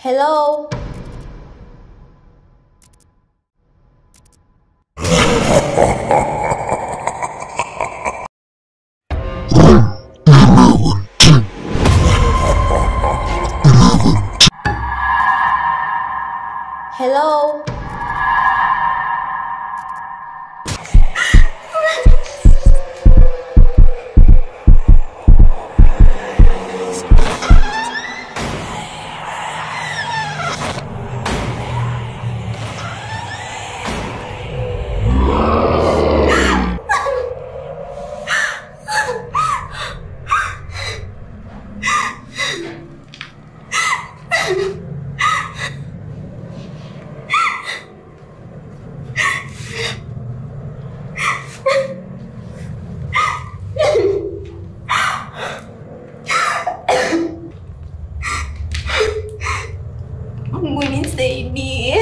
Hello? Hello? Mungu nisaidie.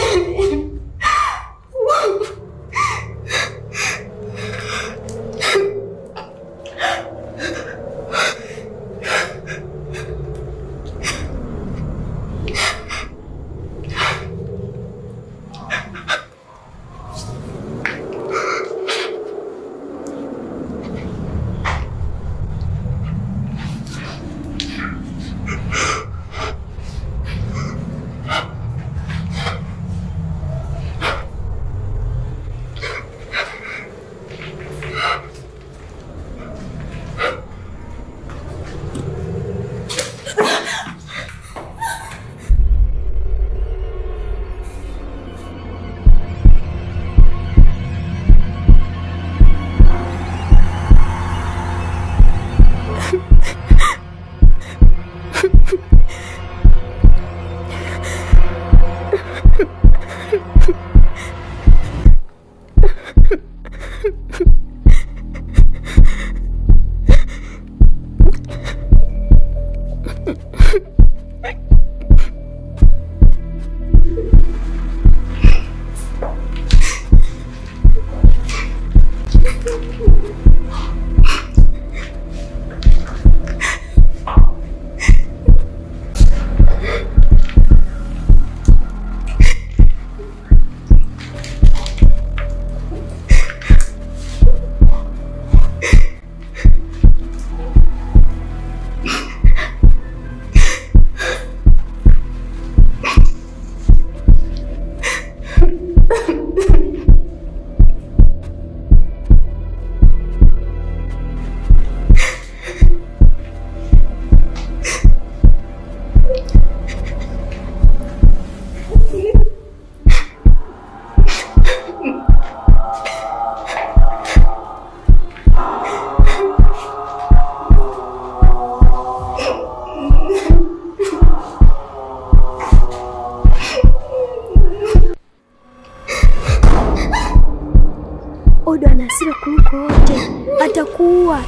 Odo ana hasira kuliko wote, atakuua.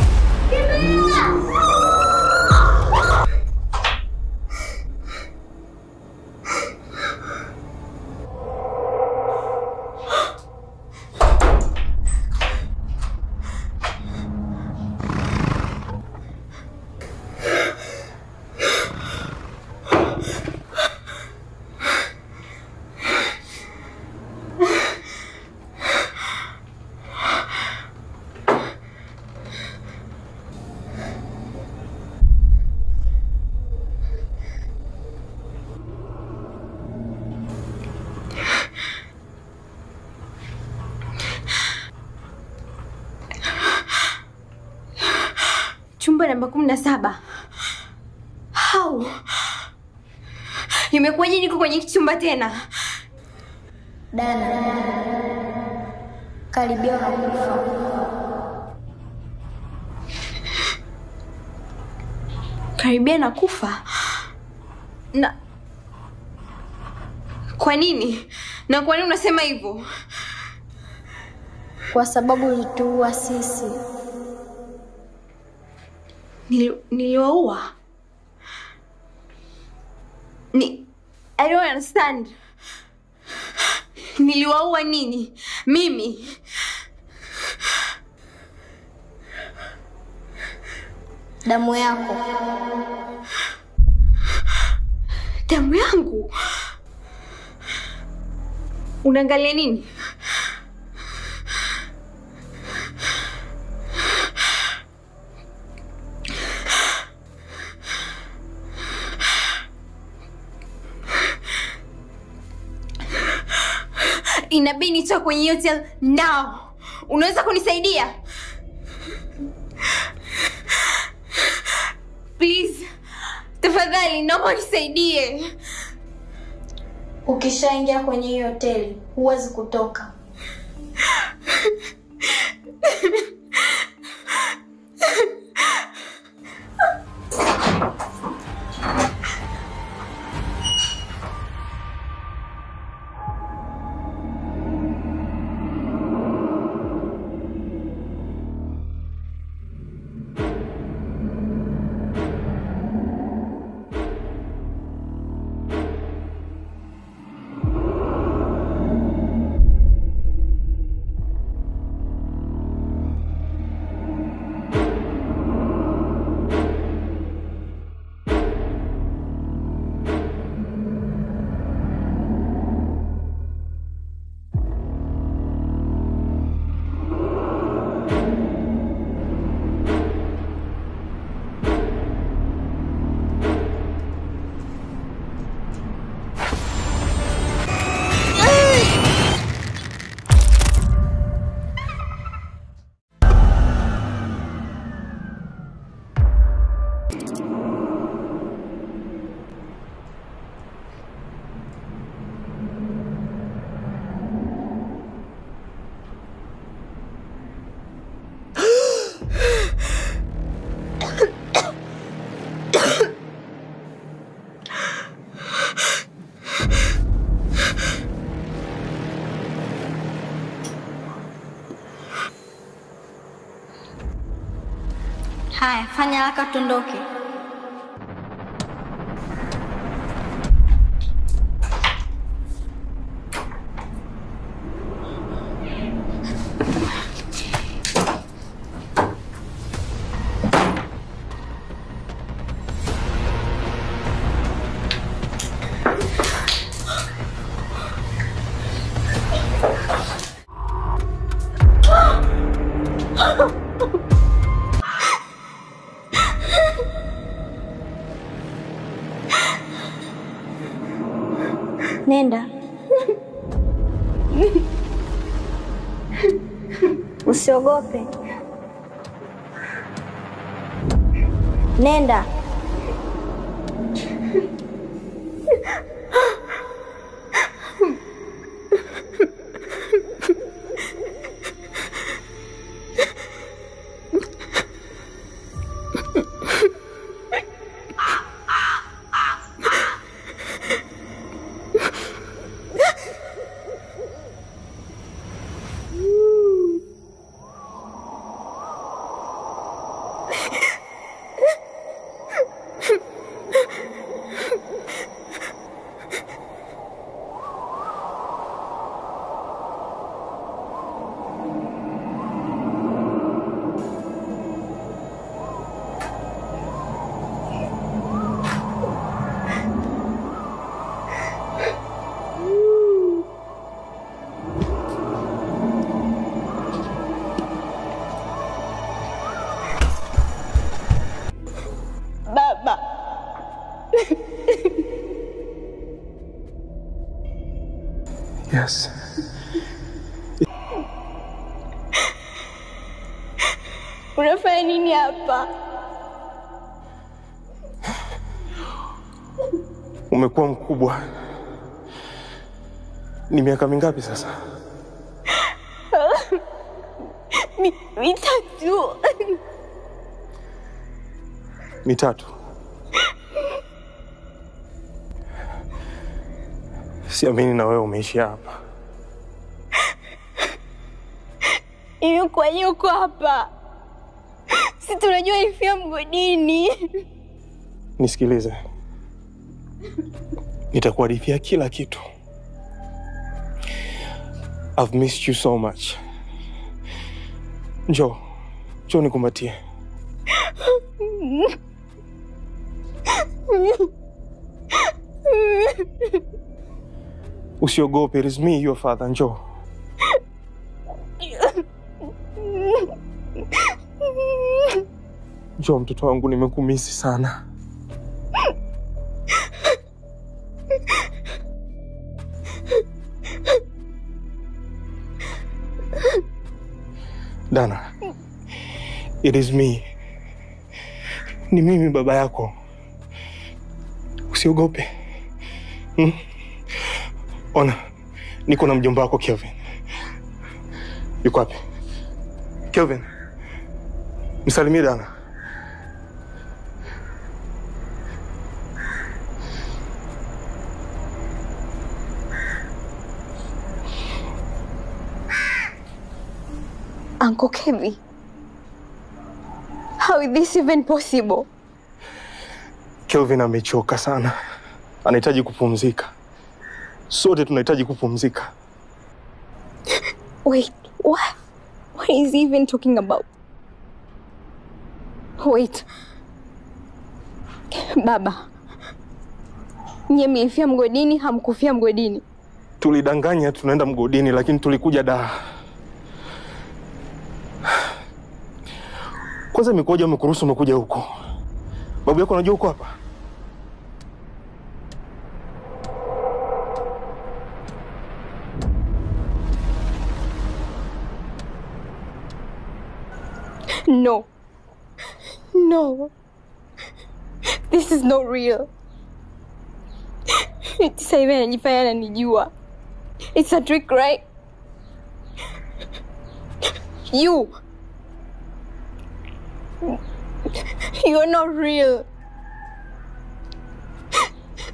Chumba namba 17. How? Imekuwaje niko kwenye chumba tena? Dana, karibia kufa. Karibia na kufa? Na kwa nini? Na kwa nini unasema hivyo? Kwa sababu ulituua sisi. Niliwaua? I don't understand. Niliwaua nini? Mimi? Damu yako. Damu yangu. Unaangalia nini? Inabidi nitoke kwenye hotel now. Unaweza kunisaidia? Please. Tafadhali naomba nisaidie. Ukishaingia kwenye hiyo hoteli, huwezi kutoka. Haya, fanya haraka tuondoke. Nenda. Usiogope. Nenda. Baba. Yes. Unafanya nini hapa? Umekuwa mkubwa. Ni miaka mingapi sasa? Mitatu. Mitatu. Siamini na wewe umeishi hapa. Imekuwa yuko hapa. Si tunajua ilifia mgodini. Nisikilize. Nitakuhadithia kila kitu. I've missed you so much. Njoo nikumbatie. Usiogope, it is me, your father. Njoo. Njoo mtoto wangu, nimekumisi sana. Dana, it is me. Ni mimi baba yako. Usiogope. Ona, niko na mjomba wako Kelvin. Yuko wapi? Kelvin, msalimie Dana. Uncle Kevin, how is this even possible? Kelvin amechoka sana. Anahitaji kupumzika. Sote tunahitaji kupumzika. Wait, what? What is he even talking about? Wait. Baba, nyie mlifia mgodini, hamkufia mgodini. Tulidanganya tunaenda mgodini, lakini tulikuja Dar. Kwanza mikoja umekuruhusu umekuja huko. Babu yako anajua uko hapa? No. No. This is not real. Sasa hivi anajifanya ananijua. It's a trick, right? You're not real.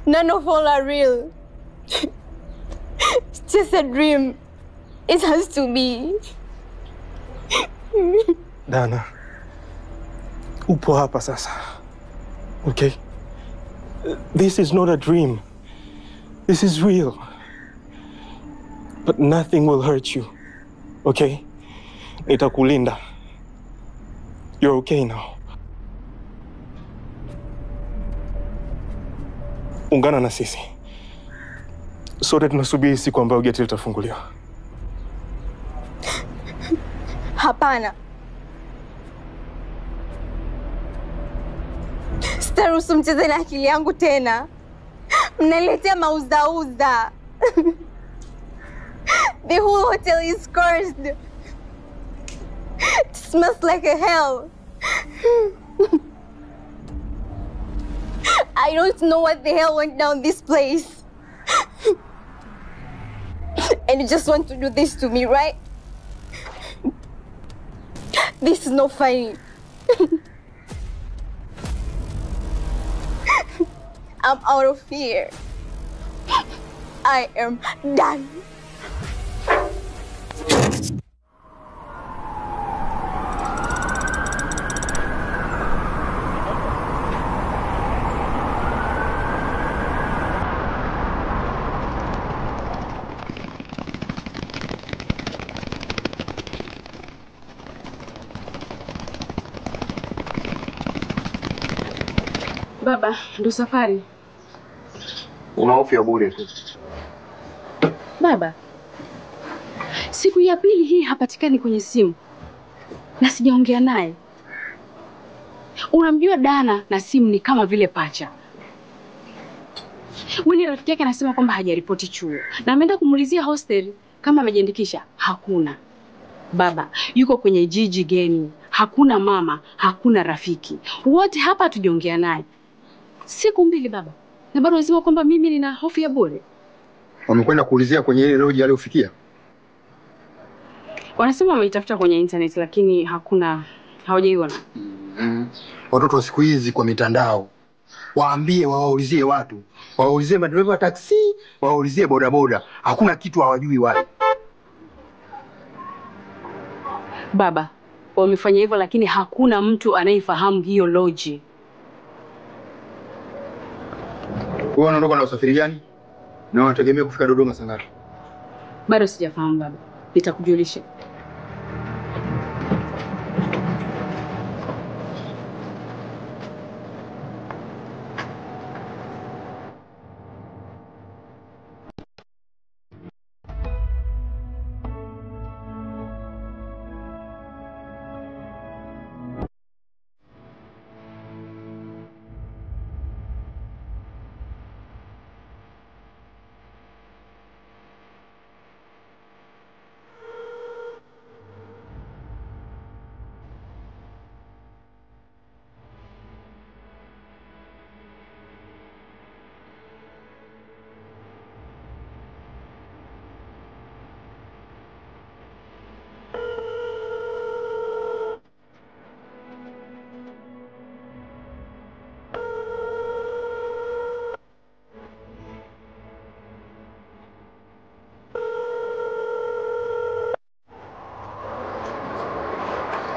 None of all are real. It's just a dream. It has to be. Dana, upo hapa sasa. Okay? This is not a dream. This is real. But nothing will hurt you. Okay? Nitakulinda. You're okay now. Ungana na sisi. Sote tunasubiri siku ambayo geti litafunguliwa. Hapana. Sitaruhusu mcheze na akili yangu tena. Mnaletea mauzauza. The whole hotel is cursed. It smells like a hell. I don't know what the hell went down this place. And you just want to do this to me, right? This is not funny. I'm out of here. I am done. Baba, ndo safari. Una hofu ya bure tu. Baba, siku ya pili hii hapatikani kwenye simu. Na sijaongea naye. Unamjua Dana na simu ni kama vile pacha. Wini rafiki yake anasema kwamba hajaripoti chuo. Na ameenda kumulizia hostel kama amejiandikisha. Hakuna. Baba, yuko kwenye jiji geni. Hakuna mama, hakuna rafiki. Wote hapa tujiongea naye. Siku mbili baba. Na bado unasema kwamba mimi nina hofu ya bure. Wamekwenda kuulizia kwenye ile lodge aliyofikia? Wanasema wameitafuta kwenye internet lakini hakuna, hawajaiona. Watoto siku hizi kwa mitandao. Waambie wawaulizie watu. Wawaulizie madereva wa taksi, wawaulizie bodaboda. Hakuna kitu hawajui wale. Baba, wamefanya hivyo lakini hakuna mtu anayefahamu hiyo lodge. Wewe unaondoka na usafiri gani? Na unategemea kufika Dodoma saa ngapi? Bado sijafahamu baba. Nitakujulisha.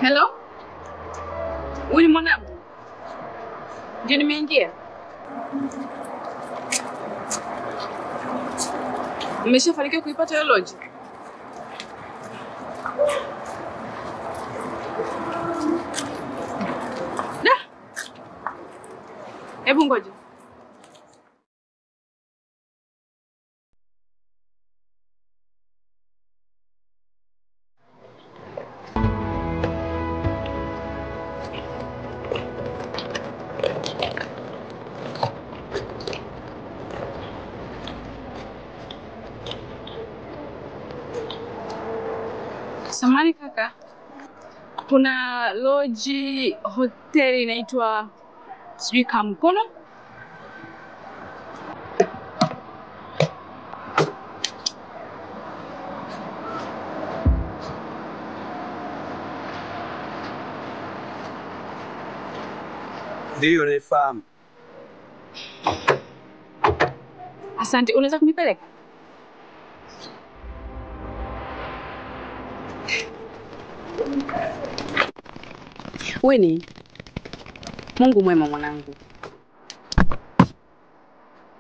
Hello? Wewe mwanangu? Ndio nimeingia. Umeshafanikiwa kuipata hiyo lodge? Da. Hebu ngoja. Samahani kaka. Kuna lodge hoteli inaitwa sijui Kamkono. Ndio naifahamu. Asante, unaweza kunipeleka? Weni, Mungu mwema mwanangu.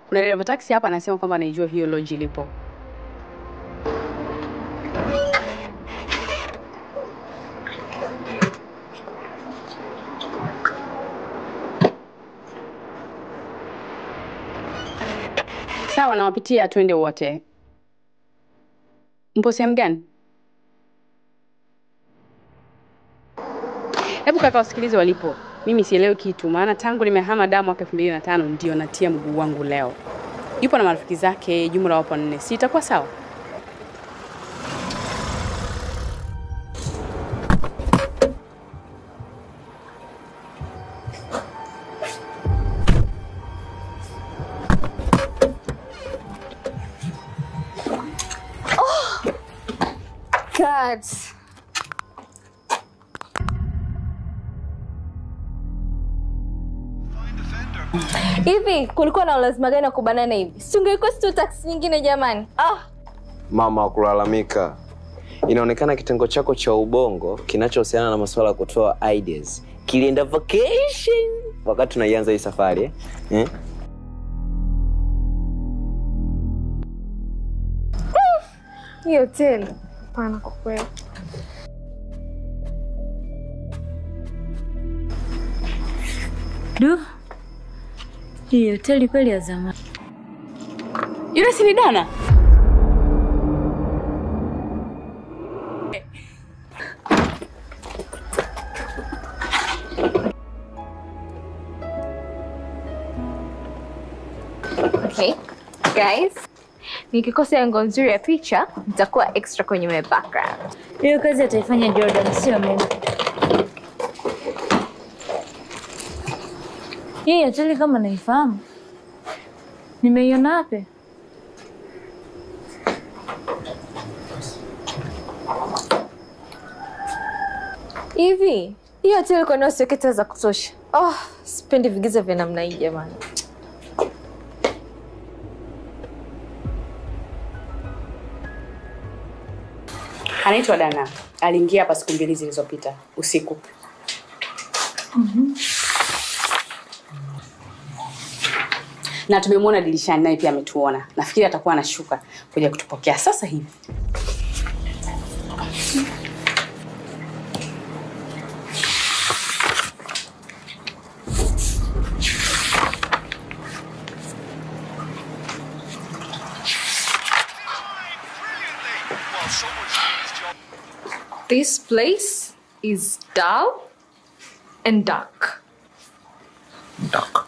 Kuna dereva taxi hapa anasema kwamba anaijua hiyo lodge ilipo. Sawa, nawapitia twende wote. Mpo sehemu gani? Hebu kaka wasikilize walipo. Mimi sielewi kitu, maana tangu nimehama damu mwaka 2005 ndio natia mguu wangu leo. Yupo na marafiki zake, jumla wapo 4. Si itakuwa sawa? God. Hivi kulikuwa na lazima gani ya kubanana hivi? Si ungerequest tu taxi nyingine jamani. Mama wa kulalamika. Inaonekana kitengo chako cha ubongo kinachohusiana na masuala ya kutoa ideas kilienda vacation wakati tunaianza hii safari eh? Hii hoteli pana kwa kweli. Hii hoteli kweli ya zamani. Yule si ni Dana? Okay, guys. Nikikosa yango nzuri ya picha, nitakuwa extra kwenye my background. Hiyo kazi ataifanya Jordan, sio mimi. Hii hoteli kama naifahamu. Nimeiona wapi? Hivi, hii hoteli kwa nini usiweke za kutosha? Sipendi vigiza vya namna hii jamani. Anaitwa Dana. Aliingia hapa siku 2 zilizopita usiku. Na tumemwona dirishani naye pia ametuona. Nafikiri atakuwa anashuka kuja kutupokea sasa hivi. This place is dull and dark. Dark.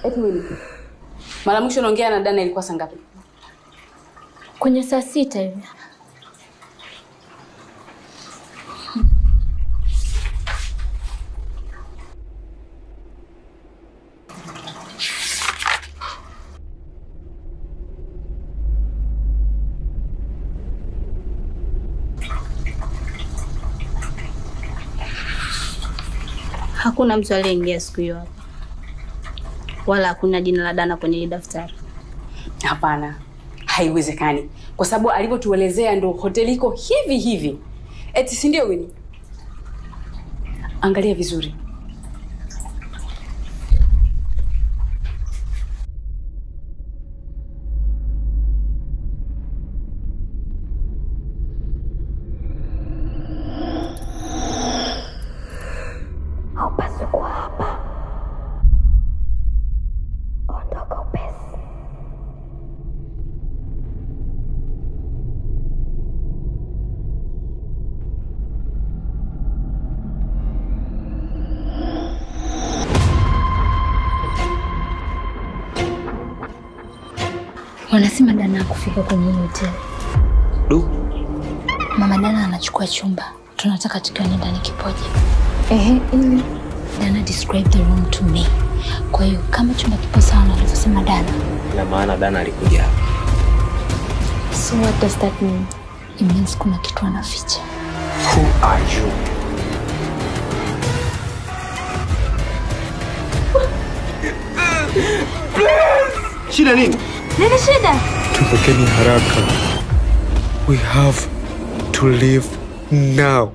Eti wewe. Mara mwisho naongea na Dana ilikuwa saa ngapi? Kwenye saa 6 hivi. Hakuna mtu aliyeingia siku hiyo hapa. Wala hakuna jina la Dana kwenye daftari. Hapana. Haiwezekani. Kwa sababu alivyotuelezea ndo hoteli iko hivi hivi. Eti si ndio Winnie? Angalia vizuri. Wanasema Dana kufika kwenye hotel. Mama Dana anachukua chumba. Tunataka tukione ndani kipoje. Ili Dana describe the room to me. Kwa hiyo kama chumba kipo sawa na alivyosema Dana. Na maana Dana alikuja hapa. So what does that mean? It means kuna kitu anaficha. Who are you? Shida nini? Nini shida? Tupokeni haraka. We have to leave now.